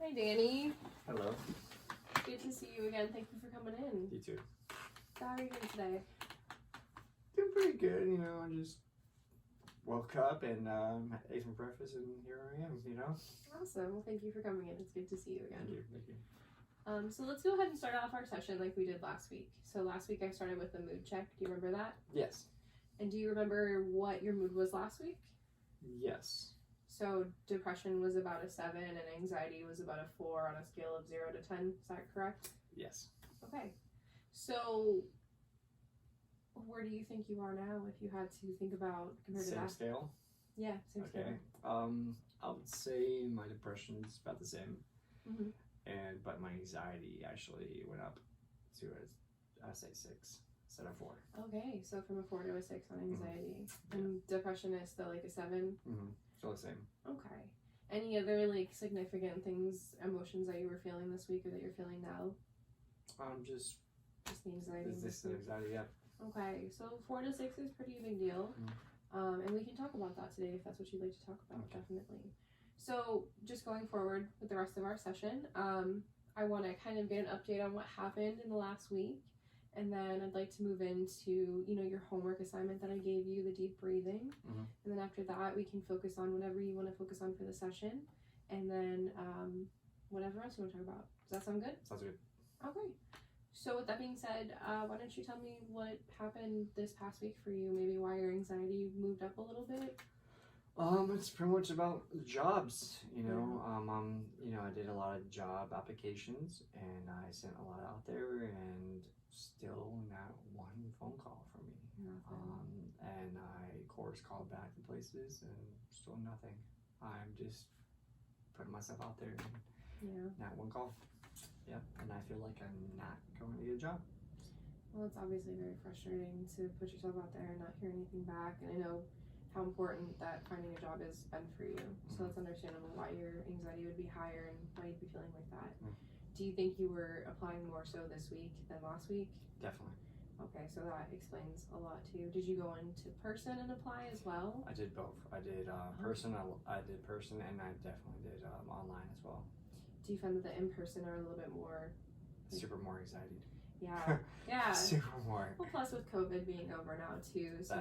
Hi, Danny. Hello. Good to see you again. Thank you for coming in. You too. So how are you doing today? Doing pretty good, I just woke up and ate some breakfast and here I am. Awesome. Well, thank you for coming in. It's good to see you again. Thank you. So let's go ahead and start off our session like we did last week. So last week I started with the mood check. Do you remember that? Yes. And do you remember what your mood was last week? Yes. So depression was about a 7 and anxiety was about a 4 on a scale of 0 to 10. Is that correct? Yes. Okay. So where do you think you are now if you had to think about compared to Same that? scale? Yeah, same scale. I would say my depression is about the same. Mm-hmm. But my anxiety actually went up to I say 6 instead of 4. Okay, so from a 4 to a 6 on anxiety. Mm-hmm. And depression is still like a 7? Still the same. Okay. Any other like significant things, emotions that you were feeling this week or that you're feeling now? Just the anxiety. This anxiety, yeah. Okay, so 4 to 6 is pretty big deal. And we can talk about that today if that's what you'd like to talk about, definitely. So just going forward with the rest of our session, I want to kind of get an update on what happened in the last week. And then I'd like to move into, your homework assignment that I gave you, the deep breathing. And then after that, we can focus on whatever you want to focus on for the session. And then whatever else you want to talk about. Does that sound good? Sounds good. Okay. So with that being said, why don't you tell me what happened this past week for you? Maybe why your anxiety moved up a little bit? It's pretty much about jobs, I did a lot of job applications and I sent a lot out there and still not one phone call from me. And I course called back to places and still nothing. I'm just putting myself out there and not one call. Yep, and I feel like I'm not going to get a job. Well, it's obviously very frustrating to put yourself out there and not hear anything back. And I know how important that finding a job has been for you. So it's understandable why your anxiety would be higher and why you'd be feeling like that. Do you think you were applying more so this week than last week? Definitely. Okay, so that explains a lot too. Did you go into person and apply as well? I did both. I did person. I did person, and I definitely did online as well. Do you find that the in-person are a little bit more super more excited? Yeah. Super more. Well, plus with COVID being over now too, so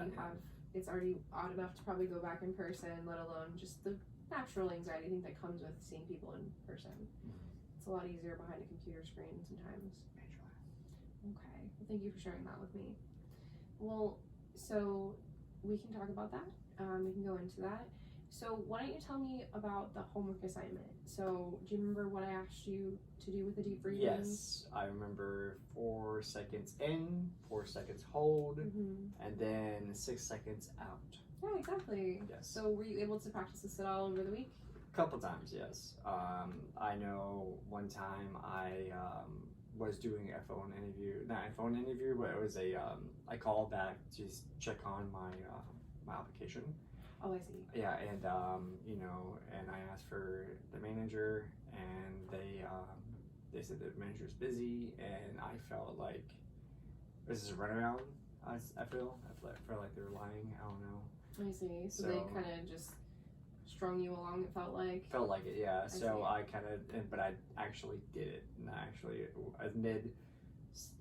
it's already odd enough to probably go back in person, let alone just the natural anxiety I think that comes with seeing people in person. It's a lot easier behind a computer screen sometimes. Okay, well, thank you for sharing that with me. Well, so we can talk about that. We can go into that. So why don't you tell me about the homework assignment? So do you remember what I asked you to do with the deep breathing? Yes, I remember 4 seconds in, 4 seconds hold, and then 6 seconds out. Yeah, exactly. Yes. So were you able to practice this at all over the week? A couple times, yes. I know one time I was doing a phone interview, not a phone interview, but it was I called back to check on my application. Oh, I see. Yeah, and and I asked for the manager, and they said the manager's busy, and I felt like this is a runaround. I feel like they're lying. I don't know. I see. So they kind of just strung you along. It felt like. Felt like it, yeah. So I I kind of, but I actually did it, and I actually amid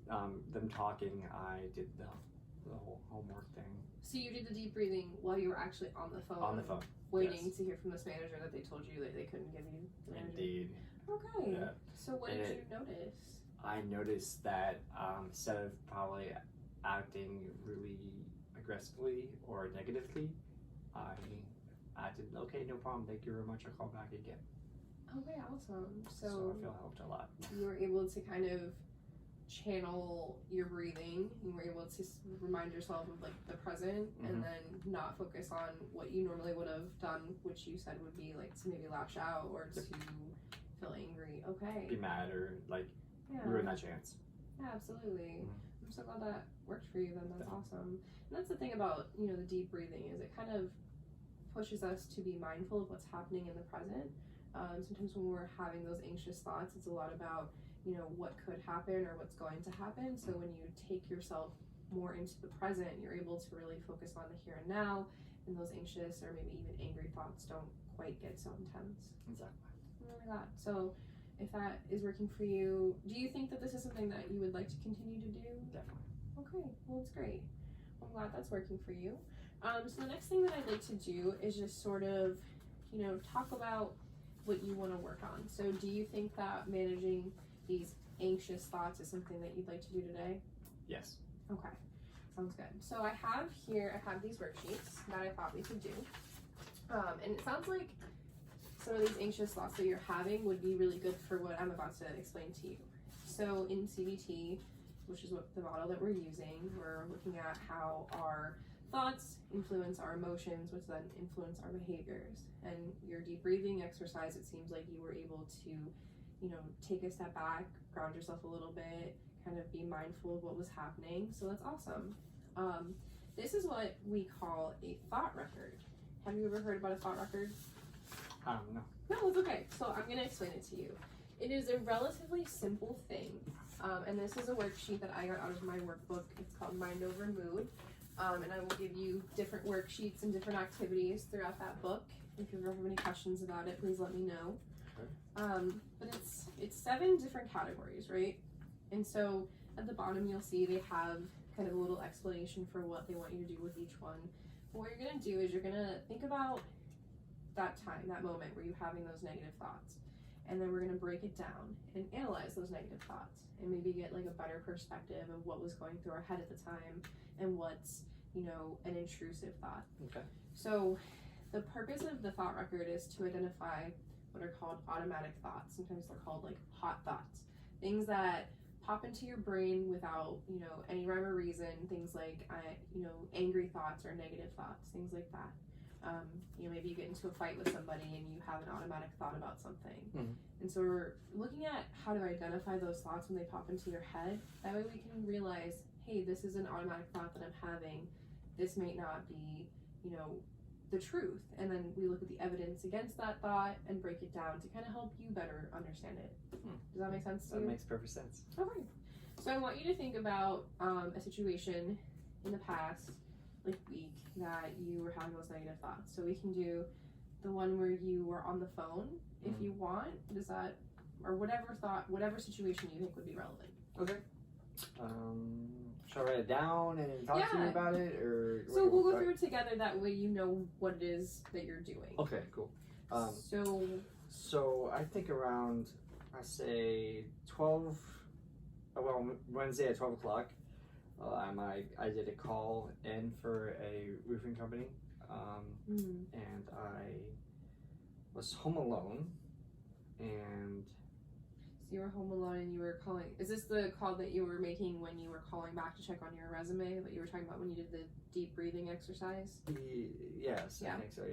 them talking, I did the whole homework thing. So you did the deep breathing while you were actually on the phone. On the phone. Waiting yes. to hear from this manager that they told you that they couldn't give you. Indeed. Okay. Yeah. So what did you notice? I noticed that instead of probably acting really aggressively or negatively, I did okay, no problem, thank you very much, I'll call back again. Okay, awesome. So I feel helped a lot. You were able to kind of channel your breathing. You were able to remind yourself of like the present and then not focus on what you normally would have done, which you said would be like to maybe lash out or to feel angry. Okay. Be mad or like ruin that chance. Yeah, absolutely. I'm so glad that worked for you then. That's awesome. And that's the thing about, the deep breathing is it kind of pushes us to be mindful of what's happening in the present. Sometimes when we're having those anxious thoughts, it's a lot about what could happen or what's going to happen. So when you take yourself more into the present, you're able to really focus on the here and now, and those anxious or maybe even angry thoughts don't quite get so intense. Exactly. Remember that. So if that is working for you, do you think that this is something that you would like to continue to do? Definitely. Okay, well, that's great. I'm glad that's working for you. So the next thing that I'd like to do is just sort of, talk about what you want to work on. So do you think that managing these anxious thoughts is something that you'd like to do today? Yes. Okay, sounds good. So I have these worksheets that I thought we could do. And it sounds like some of these anxious thoughts that you're having would be really good for what I'm about to explain to you. So in CBT, which is what the model that we're using, we're looking at how our thoughts influence our emotions, which then influence our behaviors. And your deep breathing exercise, it seems like you were able to, take a step back, ground yourself a little bit, kind of be mindful of what was happening. So that's awesome. This is what we call a thought record. Have you ever heard about a thought record? No. No, it's okay. So I'm going to explain it to you. It is a relatively simple thing. And this is a worksheet that I got out of my workbook. It's called Mind Over Mood. And I will give you different worksheets and different activities throughout that book. If you ever have any questions about it, please let me know. Okay. But it's 7 different categories, right? And so at the bottom you'll see they have kind of a little explanation for what they want you to do with each one. But what you're going to do is you're going to think about that time, that moment where you're having those negative thoughts. And then we're going to break it down and analyze those negative thoughts and maybe get like a better perspective of what was going through our head at the time and what's, an intrusive thought. Okay. So the purpose of the thought record is to identify what are called automatic thoughts. Sometimes they're called like hot thoughts. Things that pop into your brain without, any rhyme or reason. Things like, angry thoughts or negative thoughts, things like that. Maybe you get into a fight with somebody and you have an automatic thought about something. Mm-hmm. And so we're looking at how to identify those thoughts when they pop into your head. That way we can realize, hey, this is an automatic thought that I'm having. This may not be, the truth. And then we look at the evidence against that thought and break it down to kind of help you better understand it. Does that make sense to you? That makes perfect sense. Okay. So I want you to think about a situation in the past, like week, that you were having those negative thoughts. So we can do the one where you were on the phone, if you want. Does that, or whatever situation you think would be relevant. Okay. Shall I write it down and then talk to you about it, or? So we'll go through it together. That way you know what it is that you're doing. Okay, cool. So I think around, I say 12. Well, Wednesday at 12 o'clock. I did a call in for a roofing company, and I was home alone, and so you were home alone and you were calling. Is this the call that you were making when you were calling back to check on your resume that you were talking about when you did the deep breathing exercise? Yes, yeah. I think so.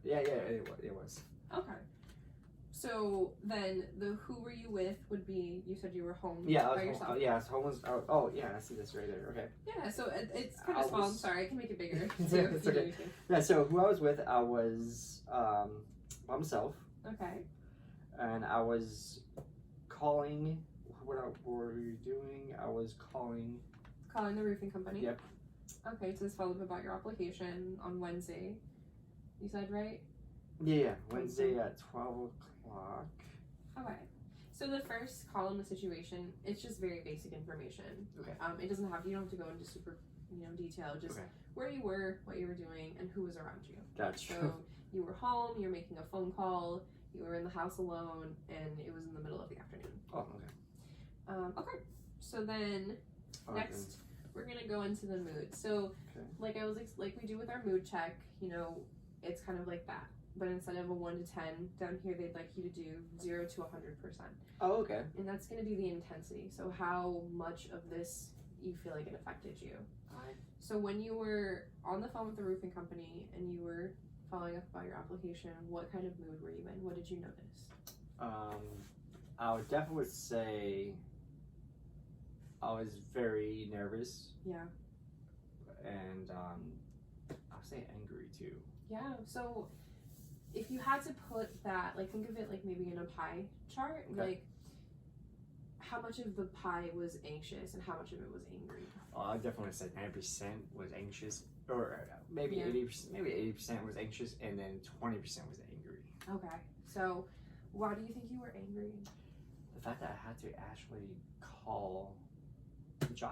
Yeah. It was. Okay. So then, who were you with would be, you said you were home by yourself. I was home was. Oh, yeah, I see this right there. Okay. Yeah, so it's kind of small. I'm sorry, I can make it bigger. It's okay. Yeah, so who I was with, I was by myself. Okay. And I was calling. What were we doing? I was calling the roofing company. Yep. Okay, so this followed up about your application on Wednesday. You said, right? Yeah. Wednesday at 12 o'clock. Okay. So the first column, the situation, it's just very basic information. Okay. It doesn't have, you don't have to go into super, detail. Just where you were, what you were doing, and who was around you. Gotcha. So you were home, you were making a phone call, you were in the house alone, and it was in the middle of the afternoon. Oh, okay. Okay. So then next we're gonna go into the mood. So like we do with our mood check, it's kind of like that. But instead of a 1 to 10, down here they'd like you to do 0 to 100%. Oh, okay. And that's going to be the intensity. So how much of this you feel like it affected you. So when you were on the phone with the roofing company and you were following up about your application, what kind of mood were you in? What did you notice? I would definitely say I was very nervous. Yeah. And I'll say angry too. Yeah. So if you had to put that, like, think of it like maybe in a pie chart, like how much of the pie was anxious and how much of it was angry? I definitely said 90% was anxious, or maybe 80%. Maybe 80% was anxious, and then 20% was angry. Okay. So why do you think you were angry? the fact that I had to actually call